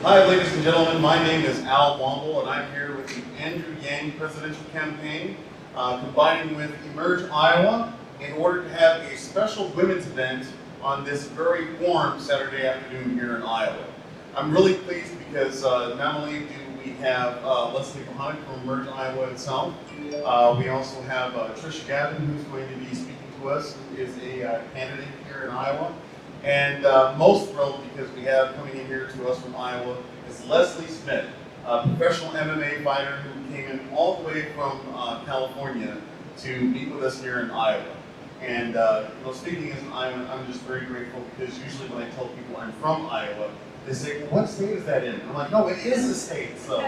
Hi, ladies and gentlemen. My name is Al Womble, and I'm here with the Andrew Yang presidential campaign, combining with Emerge Iowa in order to have a special women's event on this very warm Saturday afternoon here in Iowa. I'm really pleased because not only do we have Leslie Kohanic from Emerge Iowa itself, we also have Tricia Gavin, who's going to be speaking to us, who is a candidate here in Iowa. And most thrilled because we have coming in here to us from Iowa is Leslie Smith, a professional MMA fighter who came in all the way from California to meet with us here in Iowa. And speaking as an Iowan, I'm just very grateful because usually when I tell people I'm from Iowa, they say, well, what state is that in? I'm like, no, it is a state. So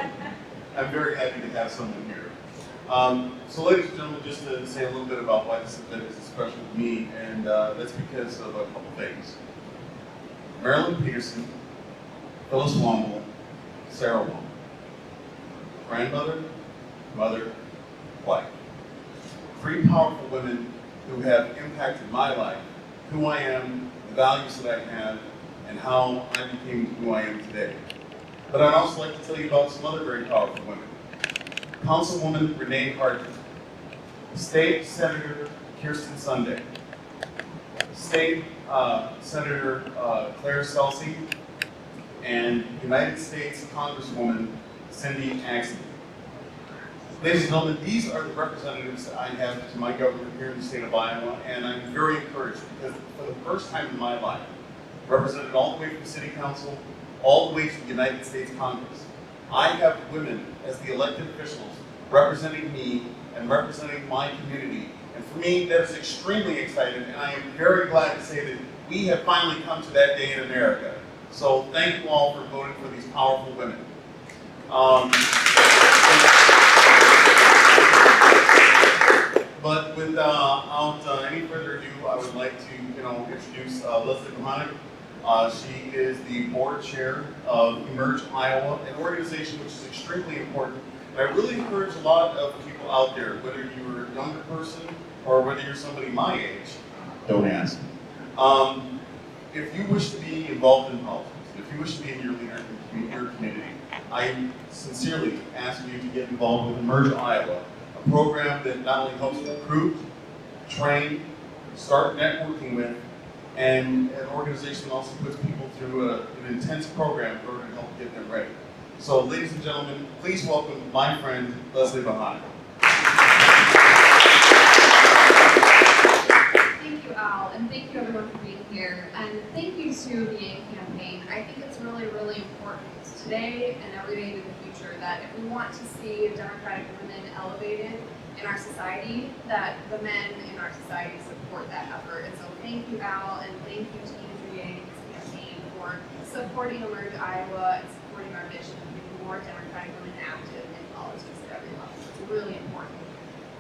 I'm very happy to have someone here. So ladies and gentlemen, just to say a little bit about why this event is special to me, and that's because of a couple things. Marilyn Peterson, Phyllis Womble, Sarah Womble. Grandmother, mother, wife. Three powerful women who have impacted my life, who I am, the values that I have, and how I became who I am today. But I'd also like to tell you about some other very powerful women. Councilwoman Renee Hardin, State Senator Kirsten Sunday, State Senator Claire Celsi, and United States Congresswoman Cindy Axon. Ladies and gentlemen, these are the representatives that I have to my government here in the state of Iowa, and I'm very encouraged because for the first time in my life, represented all the way from City Council, all the way to the United States Congress, I have women as the elected officials representing me and representing my community. And for me, that is extremely exciting, and I am very glad to say that we have finally come to that day in America. So thank you all for voting for these powerful women. But without any further ado, I would like to introduce Leslie Kohanic. She is the board chair of Emerge Iowa, an organization which is extremely important. And I really encourage a lot of people out there, whether you're a younger person or whether you're somebody my age, don't ask. If you wish to be involved in politics, if you wish to be in your leader in your community, I sincerely ask you to get involved with Emerge Iowa, a program that not only helps recruit, train, start networking with, and an organization that also puts people through an intense program in order to help get them ready. So, ladies and gentlemen, please welcome my friend, Leslie Kohanic. Thank you, Al, and thank you everyone for being here. And thank you to the Yang campaign. I think it's really, really important today and every day into the future that if we want to see Democratic women elevated in our society, that the men in our society support that effort. And so thank you, Al, and thank you to Andrew Yang's campaign for supporting Emerge Iowa and supporting our mission of making more Democratic women active in politics at every level. It's really important.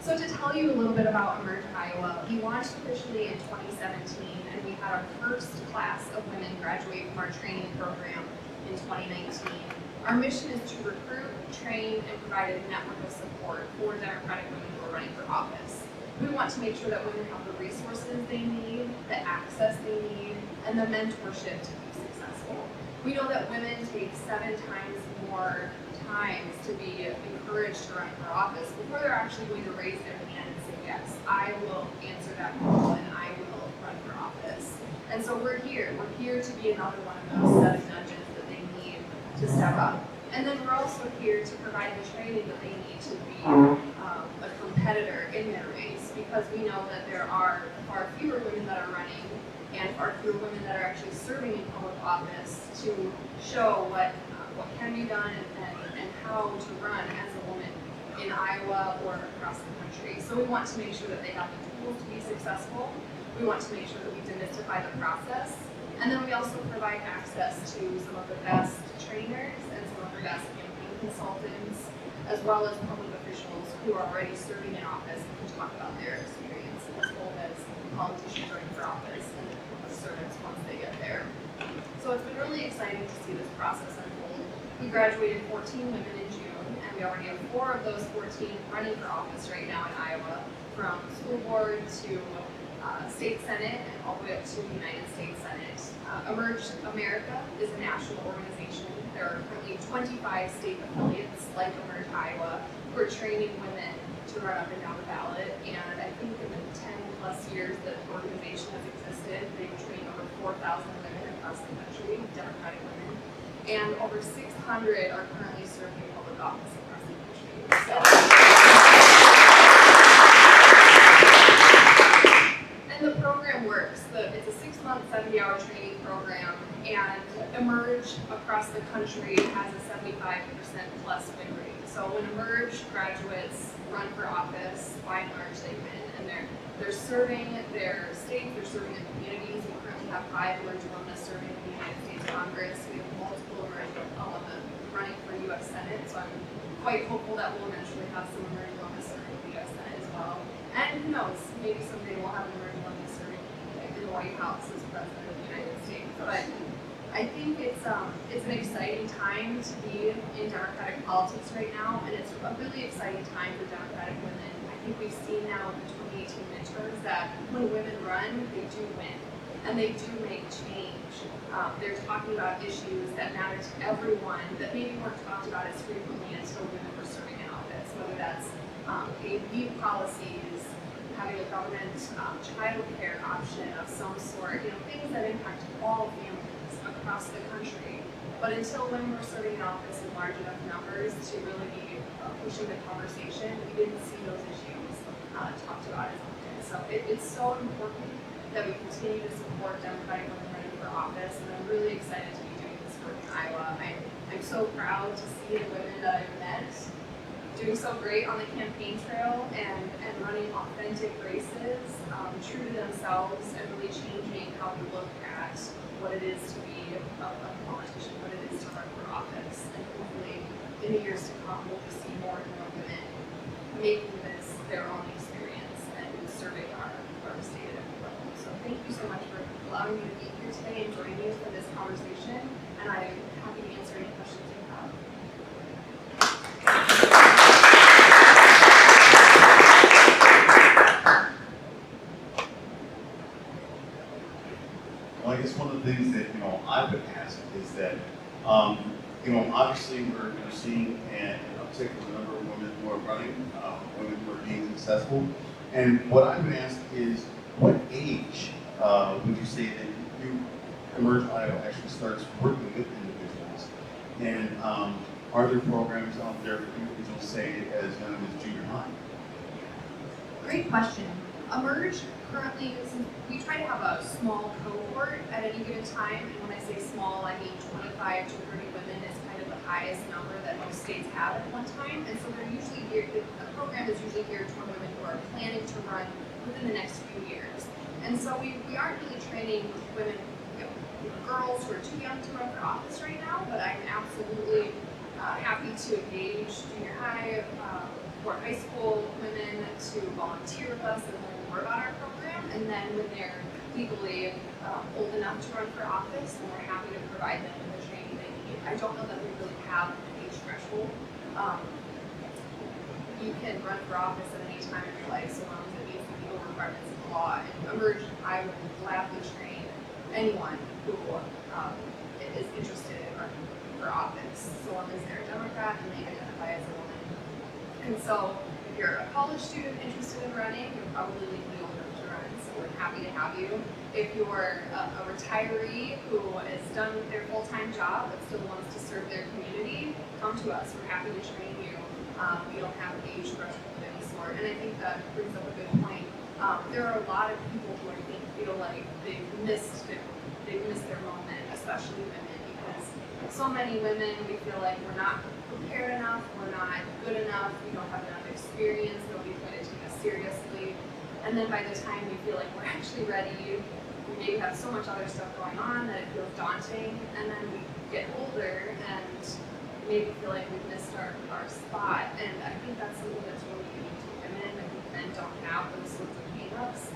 So to tell you a little bit about Emerge Iowa, we launched officially in 2017, and we had our first class of women graduate from our training program in 2019. Our mission is to recruit, train, and provide a network of support for Democratic women who are running for office. We want to make sure that women have the resources they need, the access they need, and the mentorship to be successful. We know that women take 7 times more times to be encouraged to run for office before they're actually going to raise their hand and say, yes, I will answer that call and I will run for office. And so we're here. We're here to be another one of those 7 nudges that they need to step up. And then we're also here to provide the training that they need to be a competitor in their race, because we know that there are far fewer women that are running and far fewer women that are actually serving in public office to show what can be done and how to run as a woman in Iowa or across the country. So we want to make sure that they have the tools to be successful. We want to make sure that we demystify the process. And then we also provide access to some of the best trainers and some of the best campaign consultants, as well as public officials who are already serving in office and can talk about their experience as well as politicians running for office and public servants once they get there. So it's been really exciting to see this process unfold. We graduated 14 women in June, and we already have 4 of those 14 running for office right now in Iowa, from school board to state senate and all the way up to the United States Senate. Emerge America is a national organization. There are currently 25 state affiliates like Emerge Iowa who are training women to run up and down the ballot. And I think in the 10 plus years that the organization has existed, they've trained over 4,000 women across the country, Democratic women, and over 600 are currently serving public office across the country. So, and the program works. It's a 6-month, 70-hour training program, and Emerge across the country has a 75% plus win rate. So when Emerge graduates run for office, by and large they win, and they're serving their states, they're serving their communities. We currently have 5 Emerge alumni serving in the United States Congress. We have multiple Emerge alumni running for U.S. Senate, so I'm quite hopeful that we'll eventually have some Emerge alumni serving in the U.S. Senate as well. And who knows, maybe someday we'll have an Emerge alumni serving in the White House as President of the United States. But I think it's an exciting time to be in Democratic politics right now, and it's a really exciting time for Democratic women. I think we've seen now in the 2018 midterms that when women run, they do win, and they do make change. They're talking about issues that matter to everyone that maybe weren't talked about as frequently until women were serving in office, whether that's paid leave policies, having a government child care option of some sort, things that impact all families across the country. But until women were serving in office in large enough numbers to really be pushing the conversation, we didn't see those issues talked about as often. So it's so important that we continue to support Democratic women running for office, and I'm really excited to be doing this work in Iowa. I'm so proud to see the women that I've met doing so great on the campaign trail and running authentic races, true to themselves, and really changing how we look at what it is to be a politician, what it is to run for office. And hopefully in the years to come, we'll just see more and more women making this their own experience and serving our state at every level. So thank you so much for allowing me to be here today and joining you for this conversation, and I'm happy to answer any questions you have. Well, I guess one of the things that I would ask is that obviously we're seeing an uptick in the number of women who are running, women who are being successful. And what I would ask is, what age would you say that Emerge Iowa actually starts working with individuals? And are there programs out there for individuals, say, as young as junior high? Great question. Emerge currently, we try to have a small cohort at any given time, and when I say small, I mean 25 to 30 women is kind of the highest number that most states have at one time, and so they're usually geared, the program is usually geared toward women who are planning to run within the next few years. And so we aren't really training women, girls who are too young to run for office right now, but I'm absolutely happy to engage junior high or high school women to volunteer with us and learn more about our program. And then when they're legally old enough to run for office, then we're happy to provide them with the training they need. I don't know that we really have an age threshold. You can run for office at any time in your life so long as it meets the legal requirements of the law. And Emerge, I would gladly train anyone who is interested in running for office, so long as they're a Democrat and they identify as a woman. And so if you're a college student interested in running, you're probably legally old enough to run, so we're happy to have you. If you're a retiree who has done their full-time job but still wants to serve their community, come to us. We're happy to train you. We don't have an age threshold of any sort. And I think that brings up a good point. There are a lot of people who I think feel like they've missed their moment, especially women, because so many women, we feel like we're not prepared enough, we're not good enough, we don't have enough experience, nobody's going to take us seriously. And then by the time we feel like we're actually ready, we maybe have so much other stuff going on that it feels daunting, and then we get older and maybe feel like we've missed our spot. And I think that's something that's really unique to women. I think men don't have those sorts of hang-ups.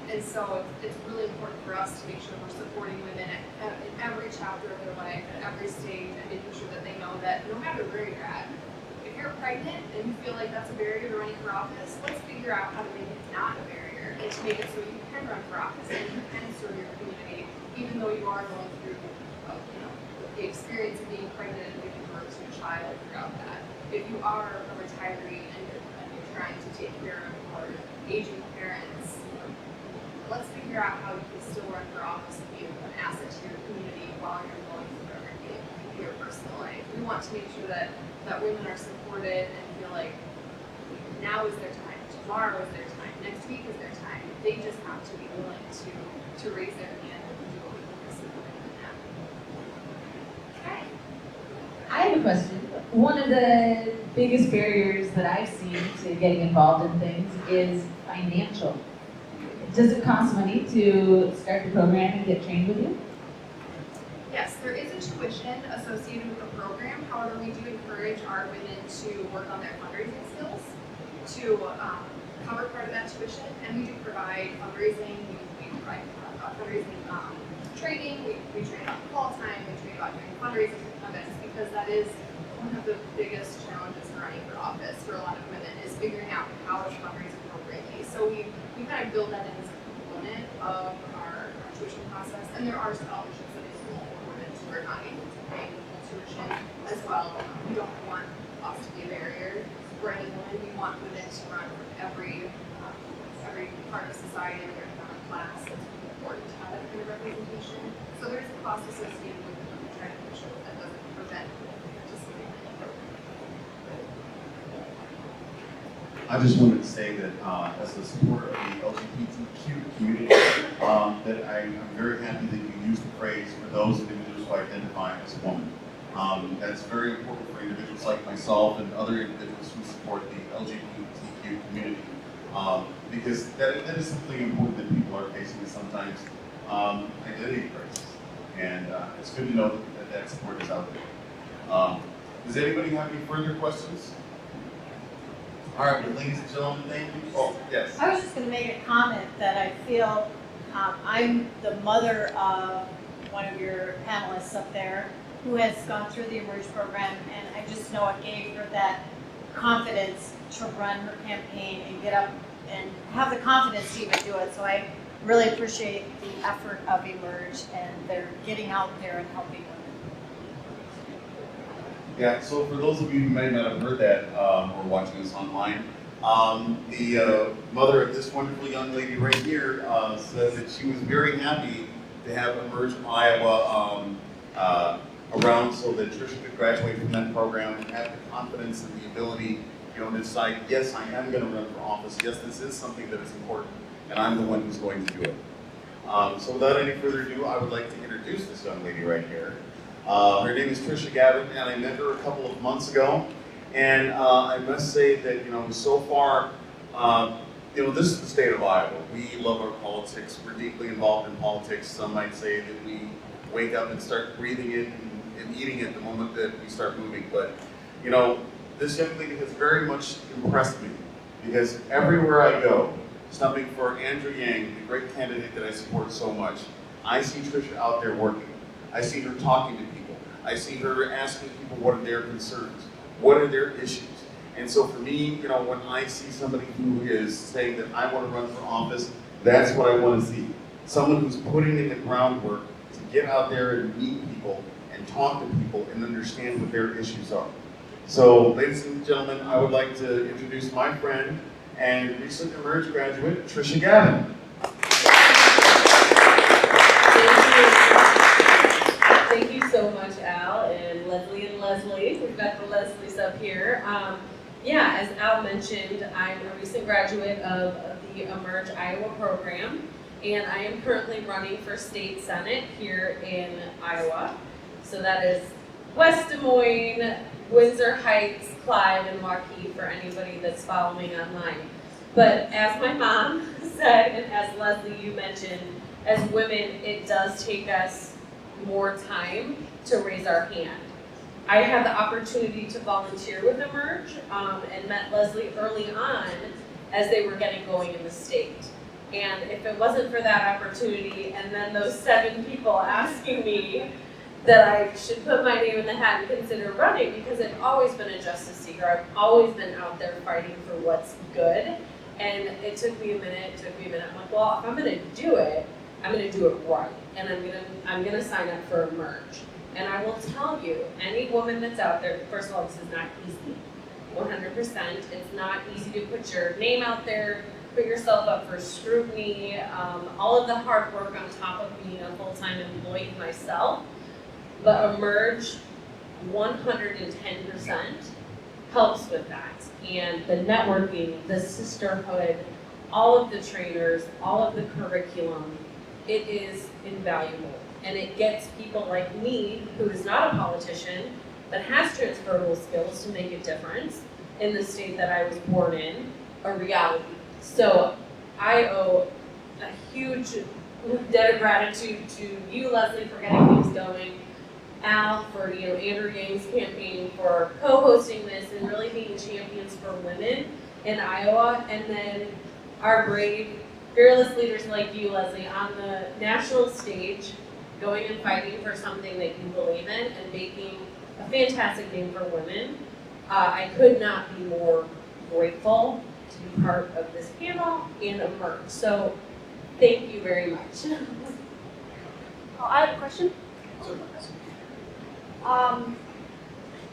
And so it's really important for us to make sure we're supporting women in every chapter of their life, at every stage, and making sure that they know that no matter where you're at, if you're pregnant and you feel like that's a barrier to running for office, let's figure out how to make it not a barrier. here and to make it so you can run for office and you can serve your community, even though you are going through, the experience of being pregnant and giving birth to a child throughout that. If you are a retiree and you're trying to take care of your aging parents, let's figure out how you can still run for office and be an asset to your community while you're going through everything in your personal life. We want to make sure that women are supported and feel like now is their time, tomorrow is their time, next week is their time. They just have to be willing to raise their hand and do what we can support them in that. Okay. I have a question. One of the biggest barriers that I've seen to getting involved in things is financial. Does it cost money to start the program and get trained with you? Yes, there is a tuition associated with the program. However, we do encourage our women to work on their fundraising skills to cover part of that tuition. And we do provide fundraising. We provide fundraising training. We train about call time. We train about doing fundraising events because that is one of the biggest challenges in running for office for a lot of women is figuring out how to fundraise appropriately. So we kind of build that in as a component of our tuition process. And there are scholarships that exist for women who are not able to pay the full tuition as well. We don't want cost to be a barrier for any women. We want women to run from every part of society and every economic class. It's important to have that kind of representation. So there's a cost associated with trying to make sure that doesn't prevent participating in the program. I just wanted to say that as a supporter of the LGBTQ community, that I'm very happy that you use the phrase for those individuals who identify as a woman. That's very important for individuals like myself and other individuals who support the LGBTQ community, because that is something important that people are facing sometimes, identity crisis. And it's good to know that support is out there. Does anybody have any further questions? All right, well, ladies and gentlemen, thank you. Oh, yes. I was just going to make a comment that I feel I'm the mother of one of your panelists up there who has gone through the Emerge program, and I just know it gave her that confidence to run her campaign and get up and have the confidence to even do it. So I really appreciate the effort of Emerge, and they're getting out there and helping women. Yeah, so for those of you who may not have heard that or watching us online, the mother of this wonderful young lady right here says that she was very happy to have Emerge Iowa around so that Tricia could graduate from that program and have the confidence and the ability, to decide, yes, I am going to run for office. Yes, this is something that is important, and I'm the one who's going to do it. So without any further ado, I would like to introduce this young lady right here. Her name is Tricia Gavin, and I met her a couple of months ago. And I must say that, so far, this is the state of Iowa. We love our politics. We're deeply involved in politics. Some might say that we wake up and start breathing it and eating it the moment that we start moving. But, this young lady has very much impressed me because everywhere I go, stumping for Andrew Yang, the great candidate that I support so much, I see Tricia out there working. I see her talking to people. I see her asking people what are their concerns, what are their issues. And so for me, when I see somebody who is saying that I want to run for office, that's what I want to see. Someone who's putting in the groundwork to get out there and meet people and talk to people and understand what their issues are. So, ladies and gentlemen, I would like to introduce my friend and recent Emerge graduate, Tricia Gavin. Thank you so much, Al, and Leslie. We've got the Leslies up here. As Al mentioned, I'm a recent graduate of the Emerge Iowa program, and I am currently running for state senate here in Iowa. So that is West Des Moines, Windsor Heights, Clive, and Waukee for anybody that's following online. But as my mom said, and as Leslie, you mentioned, as women, it does take us more time to raise our hand. I had the opportunity to volunteer with Emerge and met Leslie early on as they were getting going in the state. And if it wasn't for that opportunity and then those 7 people asking me that I should put my name in the hat and consider running, because I've always been a justice seeker, I've always been out there fighting for what's good, And it took me a minute. I'm like, well, if I'm gonna do it, I'm gonna do it right, and I'm gonna sign up for Emerge. And I will tell you, any woman that's out there, first of all, this is not easy. 100%. It's not easy to put your name out there, put yourself up for scrutiny, all of the hard work on top of being a full-time employee myself. But Emerge 110% helps with that. And the networking, the sisterhood, all of the trainers, all of the curriculum, it is invaluable. And it gets people like me, who is not a politician, but has transferable skills to make a difference in the state that I was born in, a reality. So I owe a huge debt of gratitude to you, Leslie, for getting things going, Al for Andrew Yang's campaign for co-hosting this and really being champions for women in Iowa, and then our brave, fearless leaders like you, Leslie, on the national stage, going and fighting for something that you believe in and making a fantastic name for women. I could not be more grateful to be part of this panel and Emerge. So thank you very much. I have a question.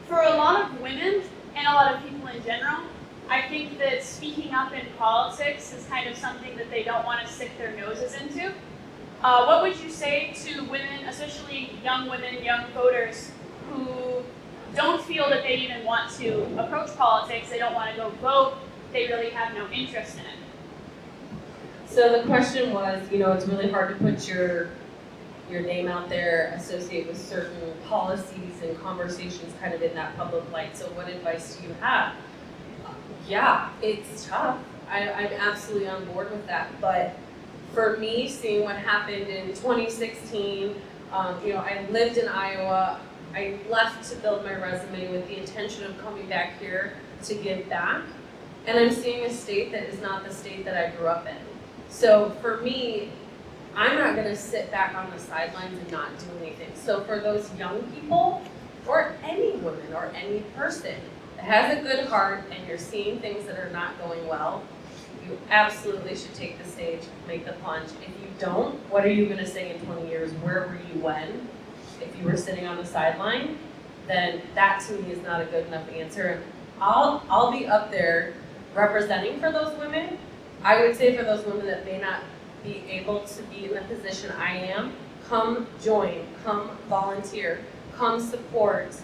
For a lot of women and a lot of people in general, I think that speaking up in politics is kind of something that they don't want to stick their noses into. What would you say to women, especially young women, young voters, who don't feel that they even want to approach politics, they don't want to go vote, they really have no interest in it? So the question was, it's really hard to put your name out there, associate with certain policies and conversations kind of in that public light. So what advice do you have? Yeah, it's tough. I'm absolutely on board with that. But for me, seeing what happened in 2016, I lived in Iowa. I left to build my resume with the intention of coming back here to give back. And I'm seeing a state that is not the state that I grew up in. So for me, I'm not going to sit back on the sidelines and not do anything. So for those young people, or any woman or any person that has a good heart and you're seeing things that are not going well, you absolutely should take the stage, make the plunge. If you don't, what are you going to say in 20 years? Where were you when? If you were sitting on the sideline, then that to me is not a good enough answer. And I'll be up there representing for those women. I would say for those women that may not be able to be in the position I am, come join, come volunteer, come support,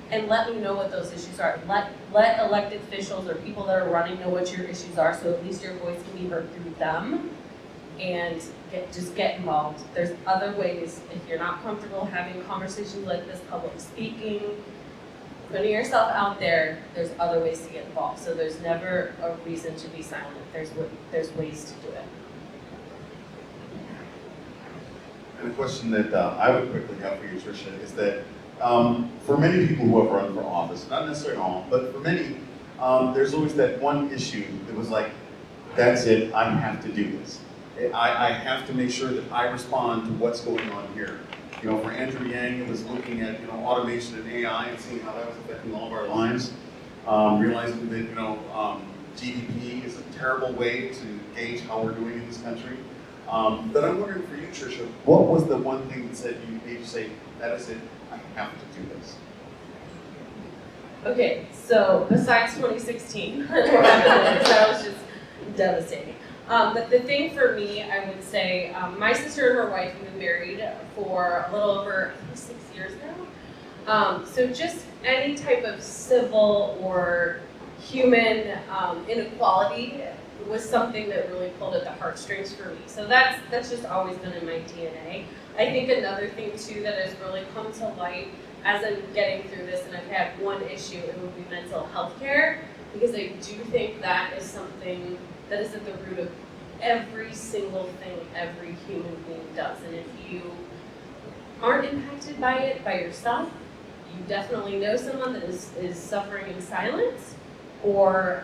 and let me know what those issues are. Let elected officials or people that are running know what your issues are, so at least your voice can be heard through them, and get involved. There's other ways. If you're not comfortable having conversations like this, public speaking, putting yourself out there, there's other ways to get involved. So there's never a reason to be silent. There's ways to do it. And a question that I would quickly have for you, Tricia, is that for many people who have run for office, not necessarily all, but for many, there's always that one issue that was like, that's it, I have to do this. I have to make sure that I respond to what's going on here. For Andrew Yang, it was looking at automation and AI and seeing how that was affecting all of our lives. Realizing that GDP is a terrible way to gauge how we're doing in this country. But I'm wondering for you, Tricia, what was the one thing that said made you say, that is it, I have to do this? Okay, so besides 2016, that was just devastating. But the thing for me, I would say, my sister and her wife have been married for a little over 6 years now. So just any type of civil or human inequality was something that really pulled at the heartstrings for me. So that's just always been in my DNA. I think another thing too that has really come to light as I'm getting through this, and I've had one issue, it would be mental health care, because I do think that is something that is at the root of every single thing every human being does. And if you aren't impacted by it by yourself, you definitely know someone that is suffering in silence, or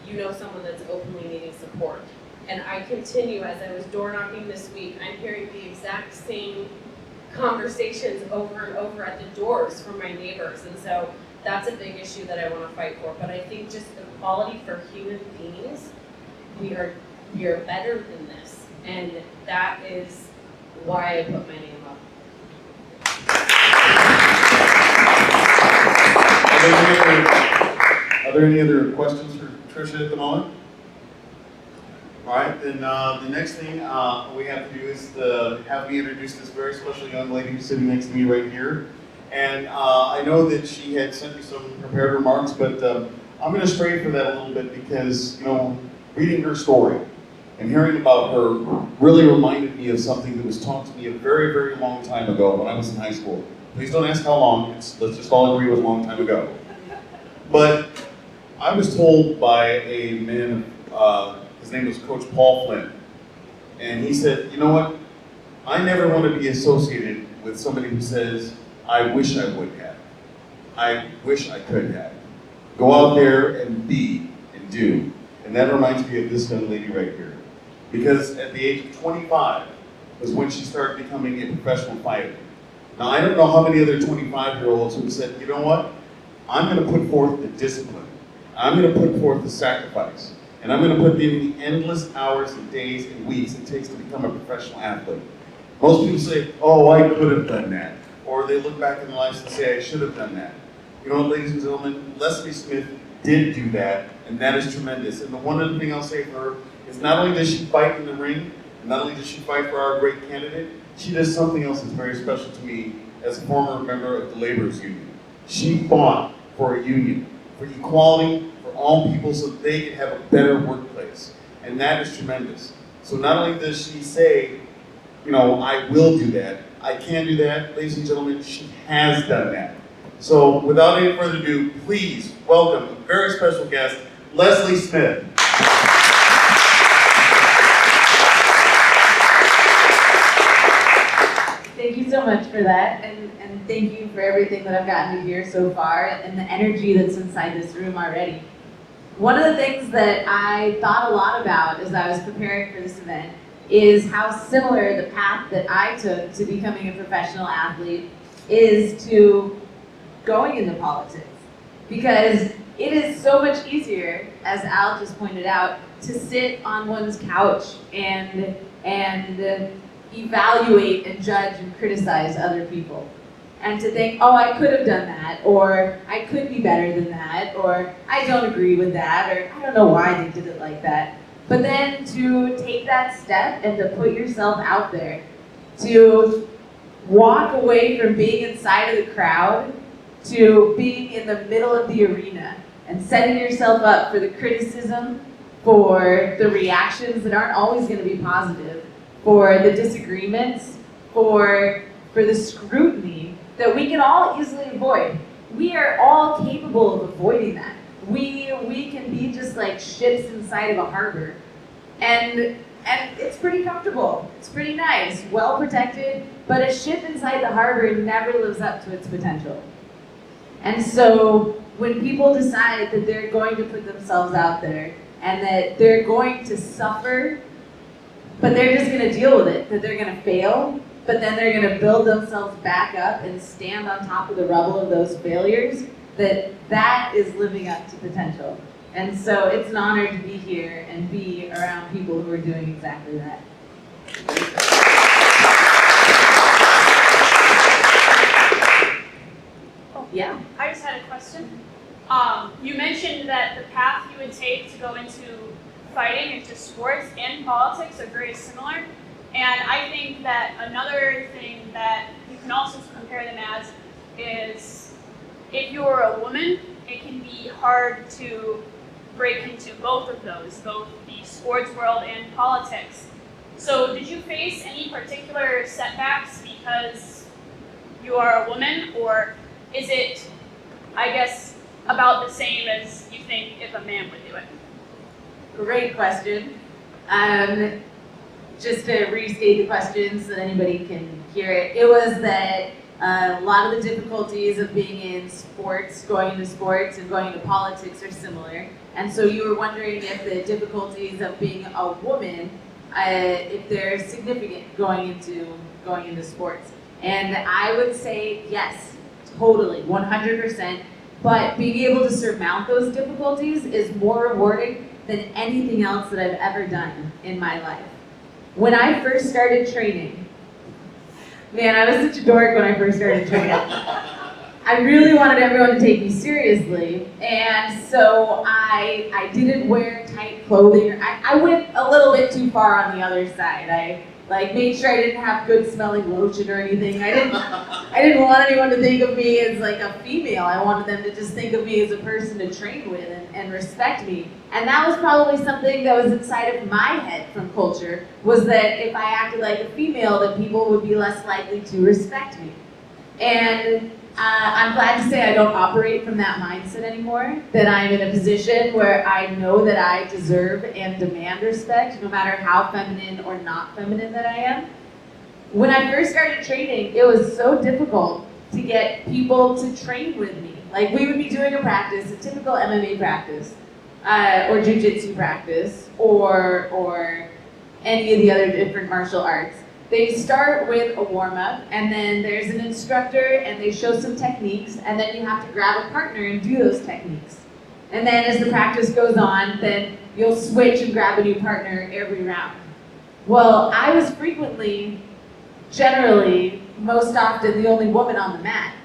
you know someone that's openly needing support. And I continue, as I was door knocking this week, I'm hearing the exact same conversations over and over at the doors from my neighbors. And so that's a big issue that I want to fight for. But I think just equality for human beings we are better than this, and that is why I put my name up. Are there any other questions for Tricia at the moment? All right, then the next thing we have to do is have me introduce this very special young lady who's sitting next to me right here. And I know that she had sent me some prepared remarks, but I'm going to stray for that a little bit because, reading her story and hearing about her really reminded me of something that was taught to me a very, very long time ago when I was in high school. Please don't ask how long, let's just all agree it was a long time ago. But I was told by a man, his name was Coach Paul Flynn, and he said, you know what, I never want to be associated with somebody who says, I wish I would have. I wish I could have. Go out there and be and do. And that reminds me of this young lady right here. Because at the age of 25 was when she started becoming a professional fighter. Now I don't know how many other 25-year-olds who said, you know what, I'm going to put forth the discipline. I'm going to put forth the sacrifice. And I'm going to put in the endless hours and days and weeks it takes to become a professional athlete. Most people say, oh, I could have done that. Or they look back in their lives and say, I should have done that. You know what, ladies and gentlemen, Leslie Smith did do that, and that is tremendous. And the one other thing I'll say for her is not only does she fight in the ring, and not only does she fight for our great candidate, she does something else that's very special to me as a former member of the Laborers Union. She fought for a union, for equality, for all people so that they could have a better workplace. And that is tremendous. So not only does she say, I will do that, I can do that, ladies and gentlemen, she has done that. So without any further ado, please welcome a very special guest, Leslie Smith. Thank you so much for that, and thank you for everything that I've gotten to hear so far and the energy that's inside this room already. One of the things that I thought a lot about as I was preparing for this event is how similar the path that I took to becoming a professional athlete is to going into politics. Because it is so much easier, as Al just pointed out, to sit on one's couch and evaluate and judge and criticize other people. And to think, oh, I could have done that, or I could be better than that, or I don't agree with that, or I don't know why they did it like that. But then to take that step and to put yourself out there, to walk away from being inside of the crowd to being in the middle of the arena and setting yourself up for the criticism, for the reactions that aren't always going to be positive, for the disagreements, for the scrutiny that we can all easily avoid. We are all capable of avoiding that. We can be just like ships inside of a harbor. And it's pretty comfortable. It's pretty nice, well protected, but a ship inside the harbor never lives up to its potential. And so when people decide that they're going to put themselves out there and that they're going to suffer, but they're just going to deal with it, that they're going to fail, but then they're going to build themselves back up and stand on top of the rubble of those failures, that is living up to potential. And so it's an honor to be here and be around people who are doing exactly that. Yeah. I just had a question. You mentioned that the path you would take to go into fighting, into sports and politics are very similar. And I think that another thing that you can also compare them as is if you're a woman, it can be hard to break into both of those, both the sports world and politics. So did you face any particular setbacks because you are a woman, or is it, I guess, about the same as you think if a man would do it? Great question. Just to restate the question so that anybody can hear it, it was that a lot of the difficulties of being in sports, going into sports and going into politics are similar. And so you were wondering if the difficulties of being a woman, if they're significant going into sports. And I would say yes, totally, 100%. But being able to surmount those difficulties is more rewarding than anything else that I've ever done in my life. When I first started training, man, I was such a dork when I first started training. I really wanted everyone to take me seriously, and so I didn't wear tight clothing. I went a little bit too far on the other side. I made sure I didn't have good smelling lotion or anything. I didn't want anyone to think of me as like a female. I wanted them to just think of me as a person to train with and respect me. And that was probably something that was inside of my head from culture, was that if I acted like a female, that people would be less likely to respect me. And I'm glad to say I don't operate from that mindset anymore, that I'm in a position where I know that I deserve and demand respect, no matter how feminine or not feminine that I am. When I first started training, it was so difficult to get people to train with me. Like, we would be doing a practice, a typical MMA practice, or jiu-jitsu practice, or any of the other different martial arts. They start with a warm-up, and then there's an instructor, and they show some techniques, and then you have to grab a partner and do those techniques. And then as the practice goes on, then you'll switch and grab a new partner every round. Well, I was frequently, generally, most often the only woman on the mat.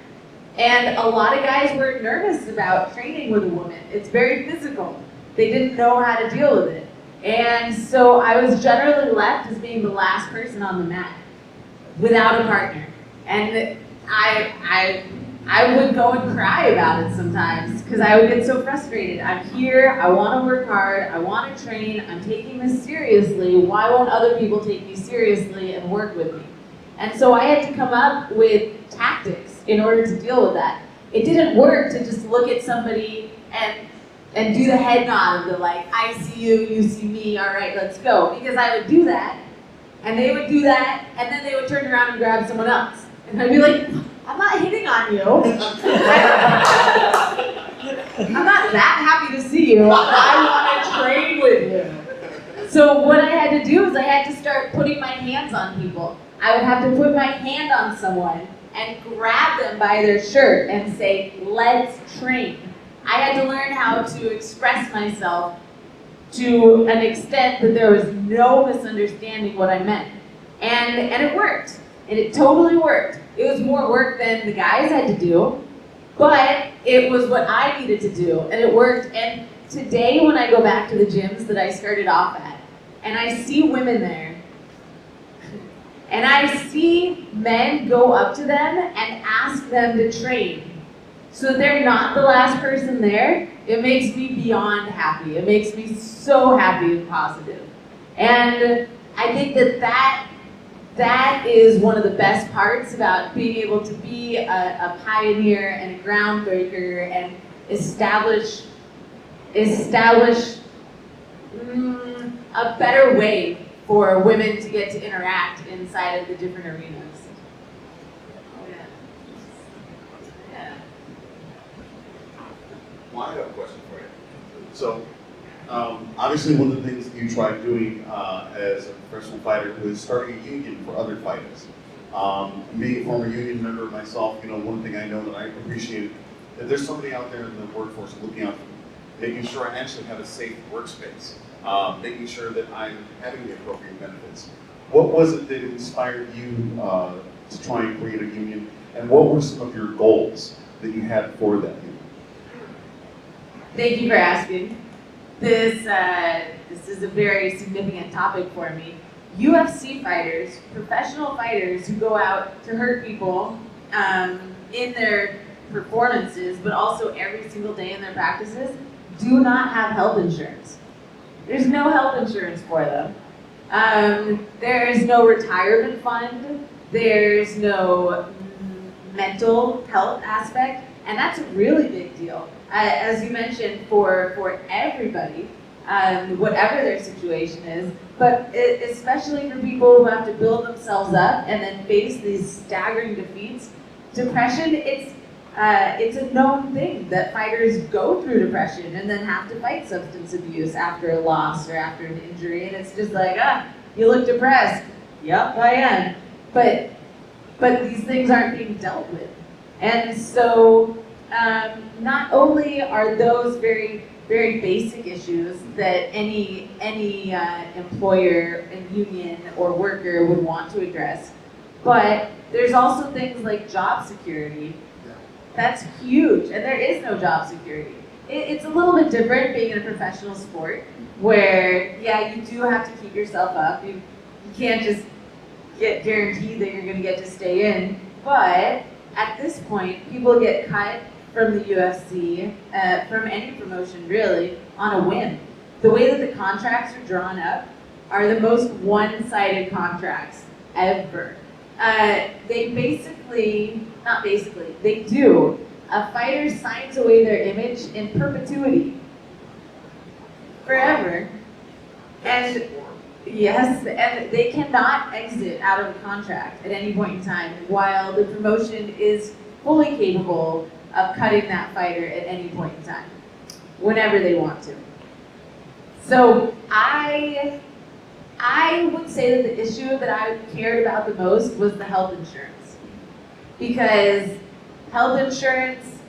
And a lot of guys were nervous about training with a woman. It's very physical. They didn't know how to deal with it. And so I was generally left as being the last person on the mat without a partner. And I would go and cry about it sometimes because I would get so frustrated. I'm here, I want to work hard, I want to train, I'm taking this seriously. Why won't other people take me seriously and work with me? And so I had to come up with tactics in order to deal with that. It didn't work to just look at somebody and do the head nod of the like, I see you, you see me, all right, let's go. Because I would do that, and they would do that, and then they would turn around and grab someone else. And I'd be like, I'm not hitting on you. I'm not that happy to see you. I want to train with you. So what I had to do is I had to start putting my hands on people. I would have to put my hand on someone and grab them by their shirt and say, let's train. I had to learn how to express myself to an extent that there was no misunderstanding what I meant. And it worked. And it totally worked. It was more work than the guys had to do, but it was what I needed to do, and it worked. And today when I go back to the gyms that I started off at, and I see women there, and I see men go up to them and ask them to train, so they're not the last person there, it makes me beyond happy. It makes me so happy and positive. And I think that is one of the best parts about being able to be a pioneer and a groundbreaker and establish a better way for women to get to interact inside of the different arenas. Well, I have a question for you. So, obviously one of the things that you tried doing as a professional fighter was starting a union for other fighters. Being a former union member myself, one thing I know that I appreciate, that there's somebody out there in the workforce looking out for me, making sure I actually have a safe workspace, making sure that I'm having the appropriate benefits. What was it that inspired you to try and create a union, and what were some of your goals that you had for that union? Thank you for asking. This is a very significant topic for me. UFC fighters, professional fighters who go out to hurt people in their performances, but also every single day in their practices, do not have health insurance. There's no health insurance for them. There's no retirement fund. There's no mental health aspect, and that's a really big deal. As you mentioned, for everybody, whatever their situation is, but especially for people who have to build themselves up and then face these staggering defeats. Depression, it's a known thing that fighters go through depression and then have to fight substance abuse after a loss or after an injury, and it's just like, you look depressed. Yep, I am. But these things aren't being dealt with. And so not only are those very very basic issues that any employer and union or worker would want to address. But there's also things like job security. That's huge, and there is no job security. It's a little bit different being in a professional sport where, yeah, you do have to keep yourself up. You can't just get guaranteed that you're going to get to stay in. But at this point, people get cut from the UFC, from any promotion really, on a whim. The way that the contracts are drawn up are the most one-sided contracts ever. They do. A fighter signs away their image in perpetuity. Forever. And yes, and they cannot exit out of a contract at any point in time while the promotion is fully capable of cutting that fighter at any point in time, whenever they want to. So I would say that the issue that I cared about the most was the health insurance. Because health insurance,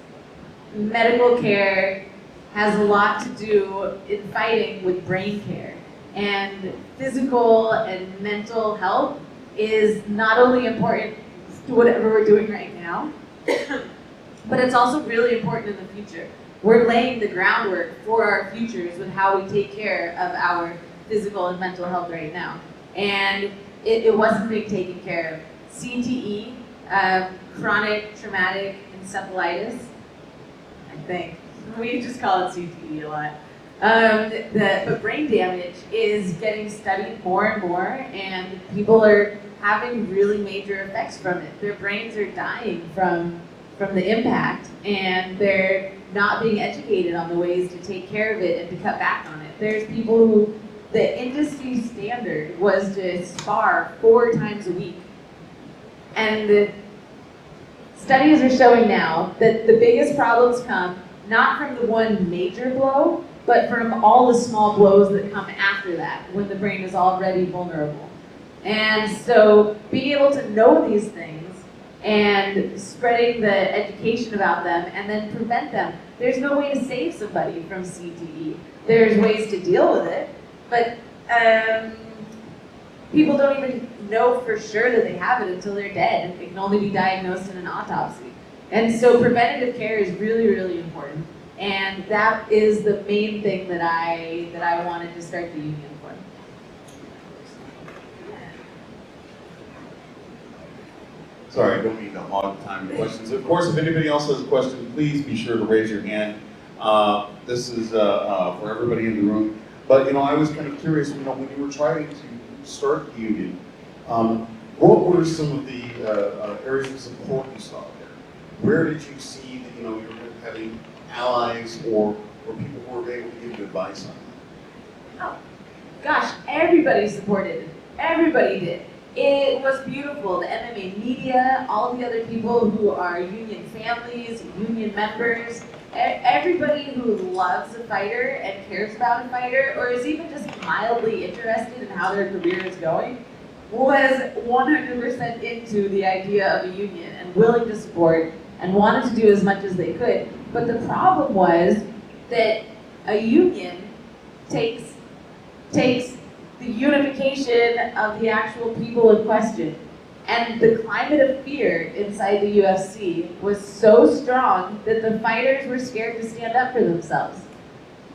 medical care has a lot to do in fighting with brain care. And physical and mental health is not only important to whatever we're doing right now, but it's also really important in the future. We're laying the groundwork for our futures with how we take care of our physical and mental health right now. And it wasn't being taken care of. CTE, chronic traumatic encephalitis, I think. We just call it CTE a lot. But brain damage is getting studied more and more, and people are having really major effects from it. Their brains are dying from the impact, and they're not being educated on the ways to take care of it and to cut back on it. There's people who, the industry standard was to spar 4 times a week. And the studies are showing now that the biggest problems come not from the one major blow, but from all the small blows that come after that when the brain is already vulnerable. And so being able to know these things and spreading the education about them and then prevent them. There's no way to save somebody from CTE. There's ways to deal with it, but people don't even know for sure that they have it until they're dead. It can only be diagnosed in an autopsy. And so preventative care is really, really important. And that is the main thing that I wanted to start the union for. Sorry, I don't mean to hog time with questions. Of course, if anybody else has a question, please be sure to raise your hand. This is for everybody in the room. But I was kind of curious, when you were trying to start the union, what were some of the areas of support you saw there? Where did you see that you were having allies or people who were able to give you advice on it? Oh, gosh, everybody supported it. Everybody did. It was beautiful. The MMA media, all the other people who are union families, union members, everybody who loves a fighter and cares about a fighter, or is even just mildly interested in how their career is going, was 100% into the idea of a union and willing to support and wanted to do as much as they could. But the problem was that a union takes the unification of the actual people in question. And the climate of fear inside the UFC was so strong that the fighters were scared to stand up for themselves.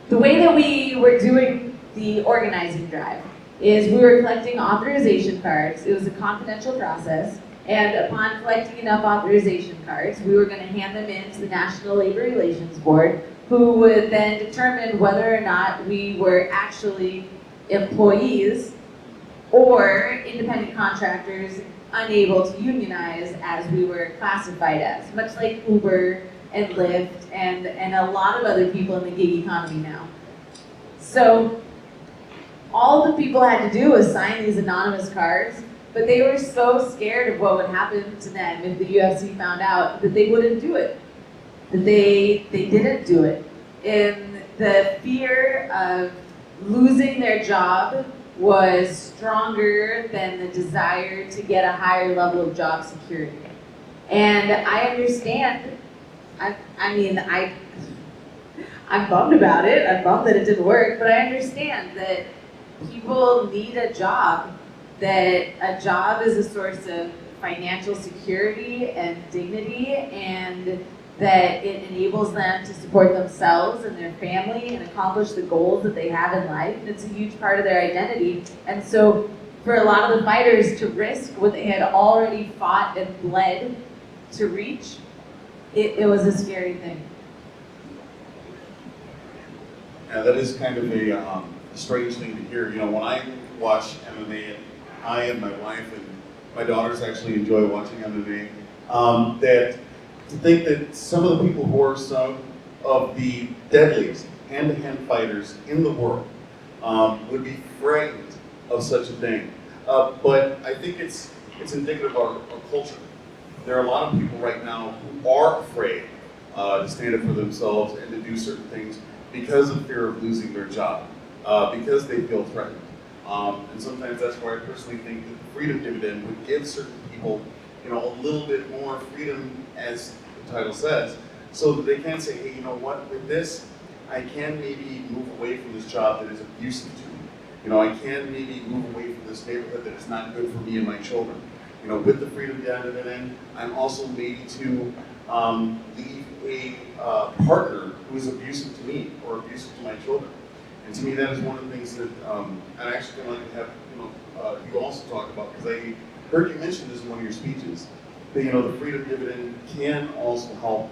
The way that we were doing the organizing drive is we were collecting authorization cards. It was a confidential process. And upon collecting enough authorization cards, we were going to hand them in to the National Labor Relations Board, who would then determine whether or not we were actually employees or independent contractors unable to unionize as we were classified as, much like Uber and Lyft and a lot of other people in the gig economy now. So all the people had to do was sign these anonymous cards, but they were so scared of what would happen to them if the UFC found out that they wouldn't do it. That they didn't do it. And the fear of losing their job was stronger than the desire to get a higher level of job security. And I understand, I'm bummed about it. I'm bummed that it didn't work, but I understand that people need a job, that a job is a source of financial security and dignity, and that it enables them to support themselves and their family and accomplish the goals that they have in life. And it's a huge part of their identity. And so for a lot of the fighters to risk what they had already fought and bled to reach, it was a scary thing. Yeah, that is kind of a strange thing to hear. You know, when I watch MMA, and I and my wife and my daughters actually enjoy watching MMA, that to think that some of the people who are some of the deadliest hand-to-hand fighters in the world would be frightened of such a thing. But I think it's indicative of our culture. There are a lot of people right now who are afraid to stand up for themselves and to do certain things because of fear of losing their job, because they feel threatened. And sometimes that's why I personally think that the freedom dividend would give certain people, you know, a little bit more freedom, as the title says, so that they can say, hey, you know what, with this, I can maybe move away from this job that is abusive to me. You know, I can maybe move away from this neighborhood that is not good for me and my children. You know, with the freedom dividend, I'm also maybe to leave a partner who is abusive to me or abusive to my children. And to me, that is one of the things that I'd actually like to have, you know, you also talk about, because I heard you mention this in one of your speeches, that, you know, the freedom dividend can also help,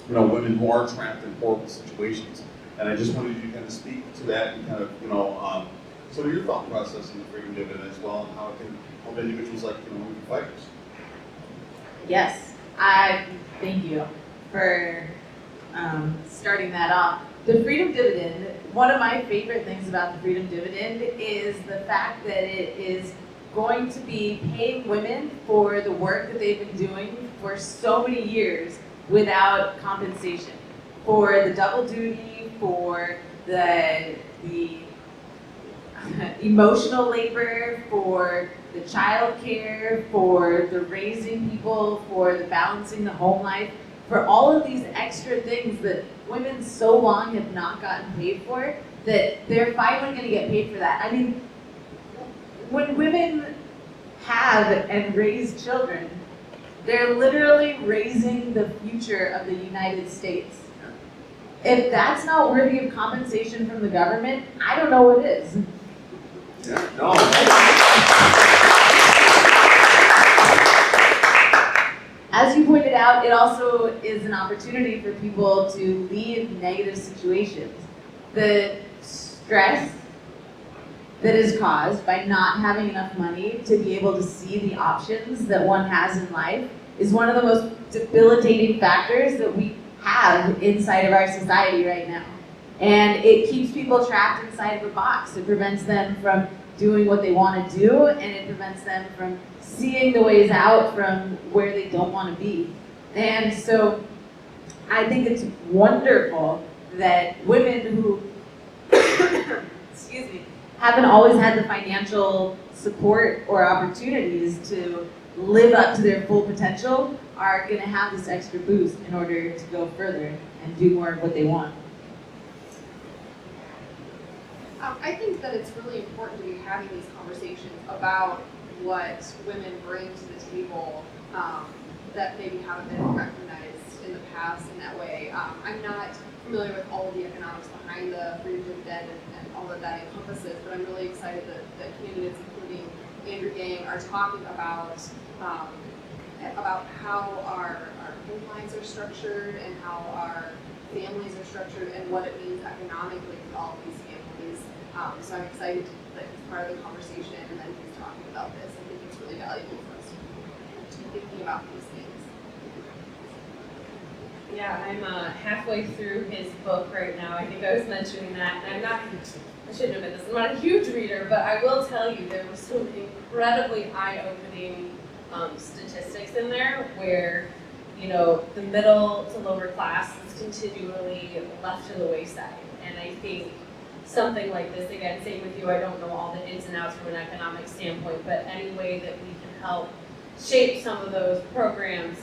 you know, women who are trapped in horrible situations. And I just wanted you to kind of speak to that and kind of, you know, sort of your thought process in the freedom dividend as well, and how it can help individuals like, you know, women fighters. Yes, I thank you for starting that off. The freedom dividend, one of my favorite things about the freedom dividend is the fact that it is going to be paying women for the work that they've been doing for so many years without compensation. For the double duty, for the emotional labor, for the child care, for the raising people, for the balancing the home life, for all of these extra things that women so long have not gotten paid for, that they're finally going to get paid for that. I mean, when women have and raise children, they're literally raising the future of the United States. If that's not worthy of compensation from the government, I don't know what is. Yeah, no. As you pointed out, it also is an opportunity for people to leave negative situations. The stress that is caused by not having enough money to be able to see the options that one has in life is one of the most debilitating factors that we have inside of our society right now. And it keeps people trapped inside of a box. It prevents them from doing what they want to do, and it prevents them from seeing the ways out from where they don't want to be. And so I think it's wonderful that women who excuse me, haven't always had the financial support or opportunities to live up to their full potential are going to have this extra boost in order to go further and do more of what they want. I think that it's really important to be having these conversations about what women bring to the table that maybe haven't been recognized in the past in that way. I'm not familiar with all of the economics behind the freedom dividend and all that that encompasses, but I'm really excited that candidates, including Andrew Yang, are talking about how our home lives are structured and how our families are structured and what it means economically for all of these families. So I'm excited that he's part of the conversation and that he's talking about this. I think it's really valuable for us to be thinking about these things. Yeah, I'm halfway through his book right now. I think I was mentioning that. And I shouldn't admit this, I'm not a huge reader, but I will tell you there were some incredibly eye-opening statistics in there where, you know, the middle to lower class is continually left to the wayside. And I think something like this, again, same with you, I don't know all the ins and outs from an economic standpoint, but any way that we can help shape some of those programs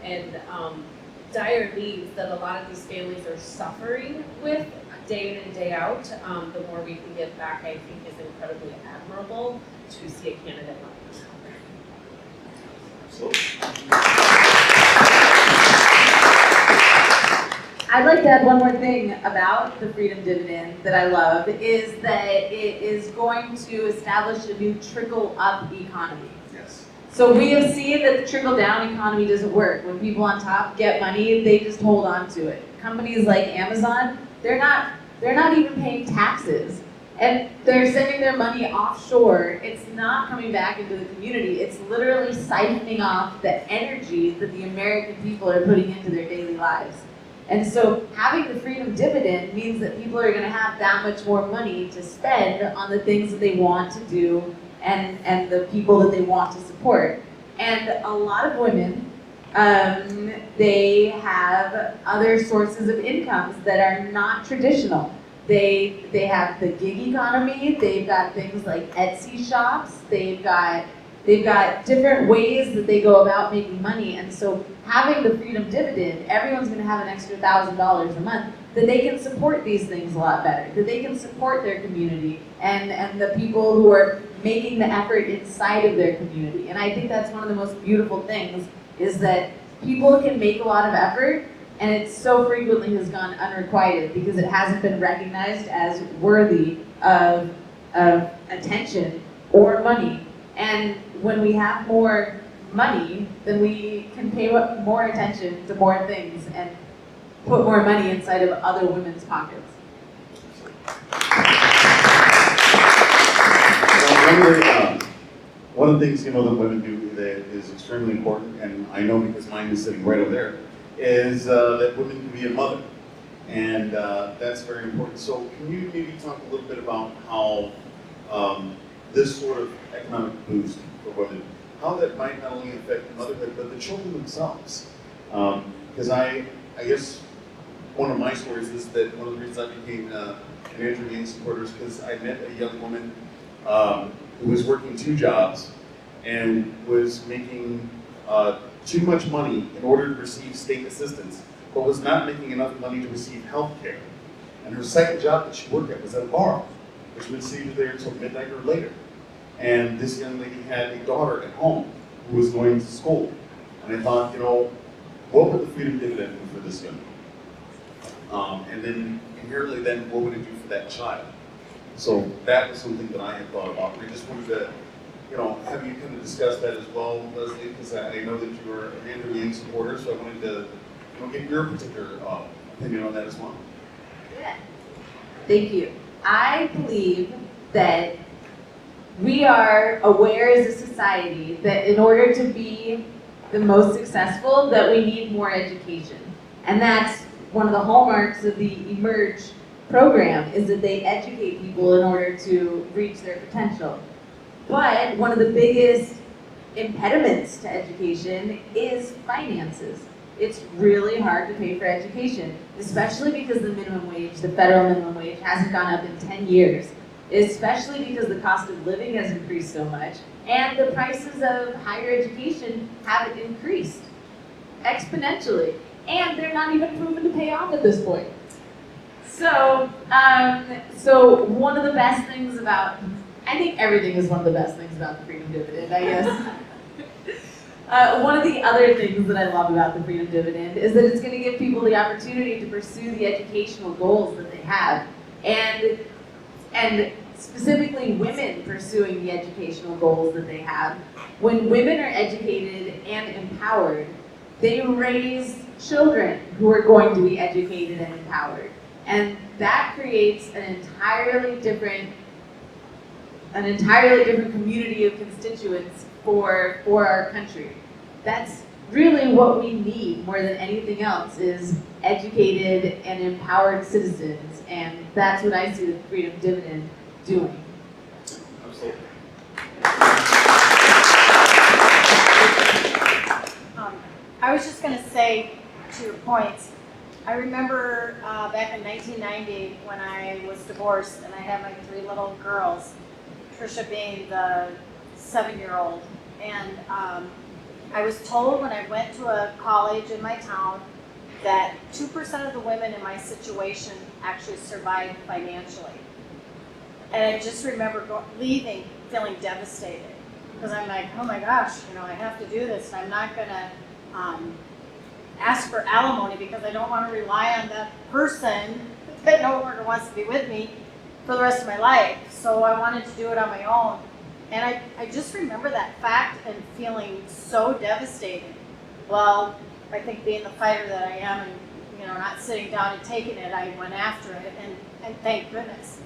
and dire needs that a lot of these families are suffering with day in and day out, the more we can give back, I think, is incredibly admirable to see a candidate like this. I'd like to add one more thing about the freedom dividend that I love is that it is going to establish a new trickle-up economy. Yes. So we have seen that the trickle-down economy doesn't work. When people on top get money, they just hold on to it. Companies like Amazon, they're not even paying taxes. And they're sending their money offshore. It's not coming back into the community. It's literally siphoning off the energy that the American people are putting into their daily lives. And so having the freedom dividend means that people are gonna have that much more money to spend on the things that they want to do and the people that they want to support. And a lot of women, they have other sources of incomes that are not traditional. They have the gig economy, they've got things like Etsy shops, they've got different ways that they go about making money. And so having the freedom dividend, everyone's gonna have an extra $1,000 a month that they can support these things a lot better, that they can support their community and the people who are making the effort inside of their community. And I think that's one of the most beautiful things is that people can make a lot of effort and it so frequently has gone unrequited because it hasn't been recognized as worthy of attention or money. And when we have more money, then we can pay more attention to more things and put more money inside of other women's pockets. One of the things that women do that is extremely important, and I know because mine is sitting right over there, is that women can be a mother, and that's very important. So can you maybe talk a little bit about how this sort of economic boost for women, how that might not only affect motherhood, but the children themselves? Because I guess one of my stories is that one of the reasons I became an Andrew Yang supporter is because I met a young woman who was working 2 jobs and was making too much money in order to receive state assistance, but was not making enough money to receive health care. And her second job that she worked at was at a bar, which would see her there until midnight or later. And this young lady had a daughter at home who was going to school. And I thought, what would the freedom dividend do for this young woman? And then inherently then, what would it do for that child? So that was something that I had thought about. We just wanted to, have you kind of discuss that as well, Leslie, because I know that you are an Andrew Yang supporter, so I wanted to, get your particular opinion on that as well. Yeah. Thank you. I believe that we are aware as a society that in order to be the most successful, that we need more education. And that's one of the hallmarks of the Emerge program, is that they educate people in order to reach their potential. But one of the biggest impediments to education is finances. It's really hard to pay for education, especially because the minimum wage, the federal minimum wage, hasn't gone up in 10 years, especially because the cost of living has increased so much, and the prices of higher education have increased exponentially, and they're not even proven to pay off at this point. So, so one of the best things about, I think everything is one of the best things about the freedom dividend, I guess. One of the other things that I love about the freedom dividend is that it's going to give people the opportunity to pursue the educational goals that they have, and specifically women pursuing the educational goals that they have. When women are educated and empowered, they raise children who are going to be educated and empowered. And that creates an entirely different community of constituents for our country. That's really what we need more than anything else, is educated and empowered citizens, and that's what I see the freedom dividend doing. Absolutely. I was just going to say, to your points, I remember back in 1990 when I was divorced and I had my 3 little girls, Trisha being the 7-year-old, and I was told when I went to a college in my town that 2% of the women in my situation actually survived financially. And I just remember leaving feeling devastated because I'm like, oh my gosh, I have to do this. And I'm not going to ask for alimony because I don't want to rely on that person that no longer wants to be with me for the rest of my life. So I wanted to do it on my own. And I just remember that fact and feeling so devastated. Well, I think being the fighter that I am and not sitting down and taking it, I went after it and thank goodness.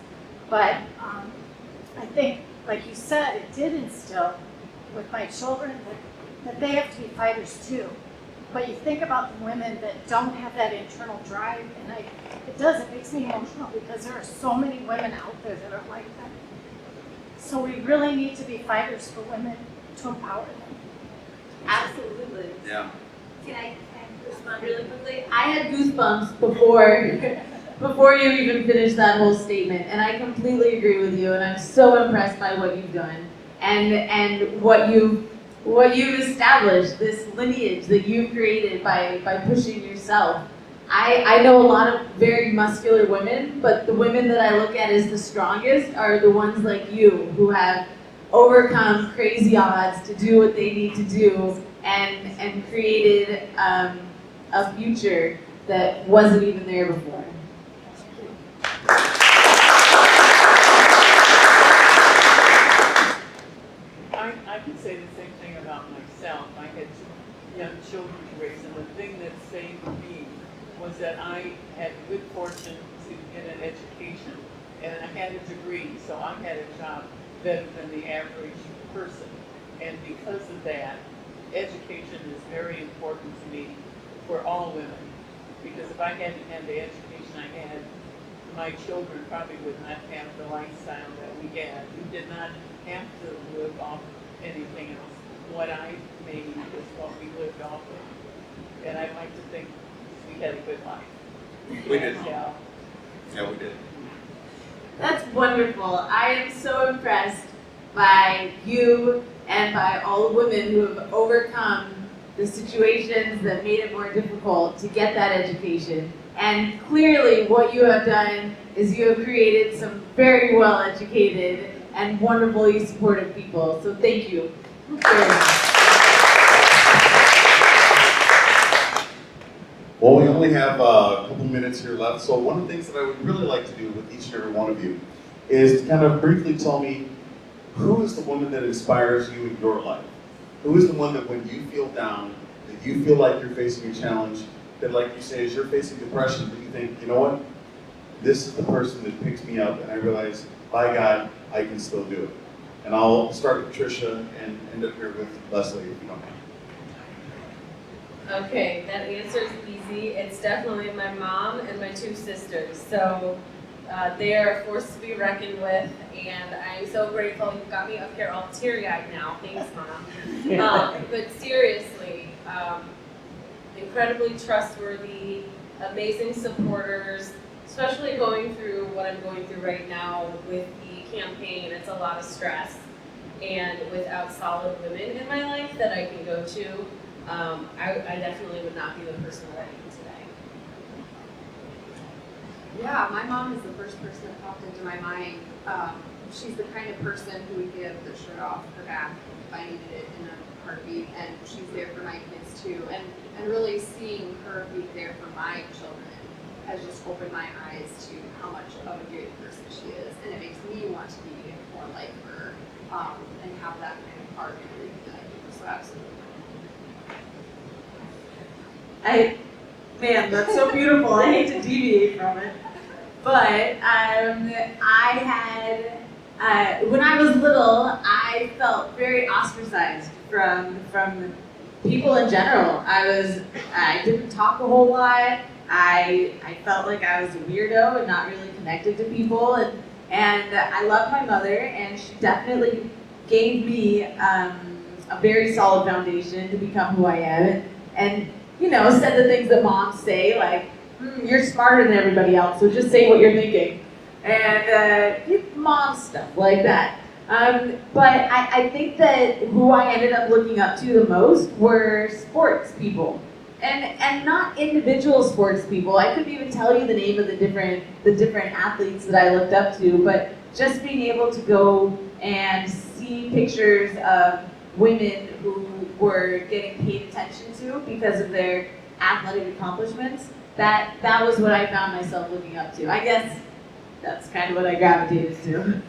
But I think, like you said, it did instill with my children that they have to be fighters too. But you think about the women that don't have that internal drive, and it makes me emotional because there are so many women out there that are like that. So we really need to be fighters for women to empower them. Absolutely. Yeah. Can I respond really quickly? I had goosebumps before you even finished that whole statement, and I completely agree with you, and I'm so impressed by what you've done and what you've established, this lineage that you've created by pushing yourself. I know a lot of very muscular women, but the women that I look at as the strongest are the ones like you who have overcome crazy odds to do what they need to do and created a future that wasn't even there before. I can say the same thing about myself. I had two young children to raise, and the thing that saved me was that I had good fortune to get an education, and I had a degree, so I had a job better than the average person. And because of that, education is very important to me for all women, because if I hadn't had the education I had, my children probably would not have the lifestyle that we had. We did not have to live off anything else. What I made is what we lived off of. And I like to think we had a good life. We did. Yeah. Yeah, we did. That's wonderful. I am so impressed by you and by all the women who have overcome the situations that made it more difficult to get that education. And clearly what you have done is you have created some very well educated and wonderfully supportive people. So thank you very much. Well, we only have a couple minutes here left, so one of the things that I would really like to do with each and every one of you is to kind of briefly tell me who is the woman that inspires you in your life? Who is the one that when you feel down, that you feel like you're facing a challenge, that like you say, as you're facing depression, that you think, you know what? This is the person that picks me up and I realize, by God, I can still do it. And I'll start with Tricia and end up here with Leslie, if you don't mind. Okay, that answer is easy. It's definitely my mom and my two sisters. So they are a force to be reckoned with, and I'm so grateful. You got me up here all teary-eyed now. Thanks, Mom. But seriously, incredibly trustworthy, amazing supporters, especially going through what I'm going through right now with the campaign. It's a lot of stress, and without solid women in my life that I can go to, I definitely would not be the person that I am today. Yeah, my mom is the first person that popped into my mind. She's the kind of person who would give the shirt off her back if I needed it in a heartbeat, and she's there for my kids too. And really seeing her be there for my children has just opened my eyes to how much of a great person she is, and it makes me want to be more like her and have that kind of heart and everything that I do. So absolutely. Man, that's so beautiful. I hate to deviate from it. But I had, when I was little, I felt very ostracized from people in general. I didn't talk a whole lot. I felt like I was a weirdo and not really connected to people. And I loved my mother, and she definitely gave me a very solid foundation to become who I am. And you know, said the things that moms say, like, you're smarter than everybody else, so just say what you're thinking. And mom stuff like that. But I think that who I ended up looking up to the most were sports people. and not individual sports people. I couldn't even tell you the name of the different athletes that I looked up to, but just being able to go and see pictures of women who were getting paid attention to because of their athletic accomplishments, that was what I found myself looking up to. I guess that's kind of what I gravitated to.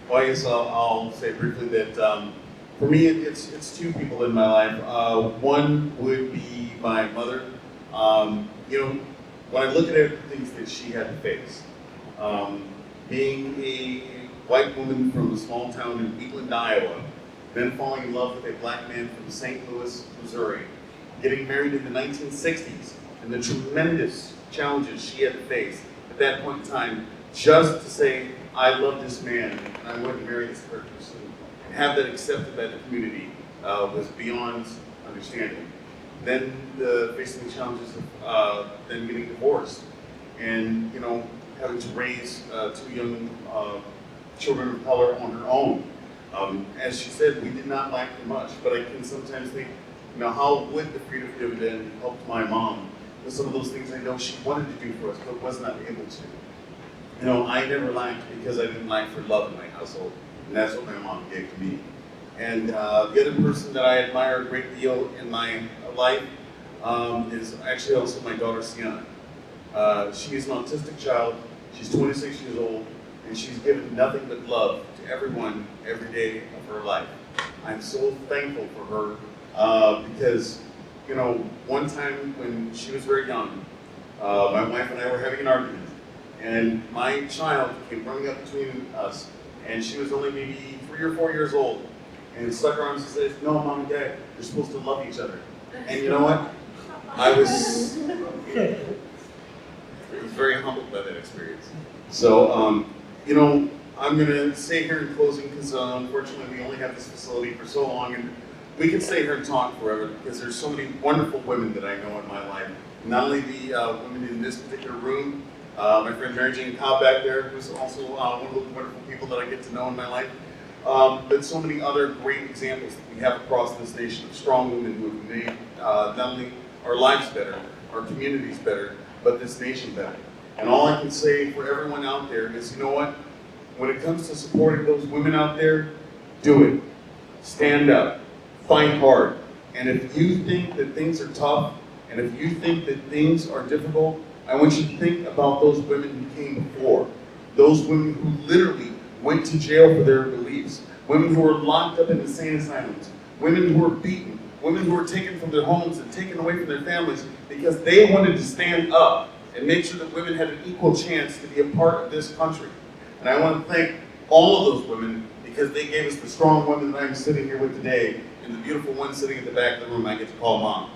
Well, I guess I'll say briefly that for me, it's two people in my life. One would be my mother. You know, when I look at the things that she had to face, being a white woman from a small town in Wheatland, Iowa, then falling in love with a black man from St. Louis, Missouri, getting married in the 1960s, and the tremendous challenges she had to face at that point in time, just to say, I love this man, and I want to marry this person, and have that accepted by the community was beyond understanding. Then facing the challenges of then getting divorced, and you know, having to raise two young children of color on her own. As she said, we did not lack for much, but I can sometimes think, you know, how would the freedom dividend help my mom with some of those things I know she wanted to do for us, but was not able to. You know, I never lacked because I didn't lack for love in my household, and that's what my mom gave to me. And the other person that I admire a great deal in my life is actually also my daughter, Sienna. She is an autistic child. She's 26 years old, and she's given nothing but love to everyone every day of her life. I'm so thankful for her because, you know, one time when she was very young, my wife and I were having an argument, and my child came running up between us, and she was only maybe 3 or 4 years old, and stuck her arms and said, "No, Mom and Dad, you're supposed to love each other." And you know what? I was very humbled by that experience. So, you know, I'm going to stay here in closing because unfortunately we only have this facility for so long, and we could stay here and talk forever because there's so many wonderful women that I know in my life. Not only the women in this particular room, my friend Mary Jane Cobb back there, who's also one of the wonderful people that I get to know in my life, but so many other great examples that we have across this nation of strong women who have made not only our lives better, our communities better, but this nation better. And all I can say for everyone out there is, you know what? When it comes to supporting those women out there, do it. Stand up. Fight hard. And if you think that things are tough, and if you think that things are difficult, I want you to think about those women who came before. Those women who literally went to jail for their beliefs. Women who were locked up in insane asylums. Women who were beaten. Women who were taken from their homes and taken away from their families because they wanted to stand up and make sure that women had an equal chance to be a part of this country. And I want to thank all of those women because they gave us the strong women that I'm sitting here with today and the beautiful one sitting in the back of the room I get to call Mom.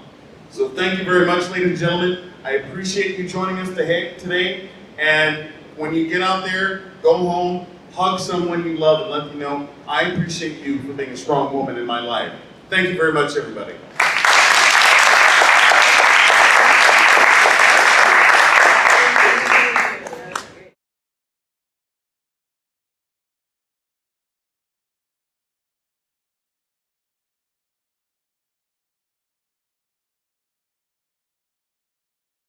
So thank you very much, ladies and gentlemen. I appreciate you joining us today. And when you get out there, go home, hug someone you love and let them know, I appreciate you for being a strong woman in my life. Thank you very much, everybody.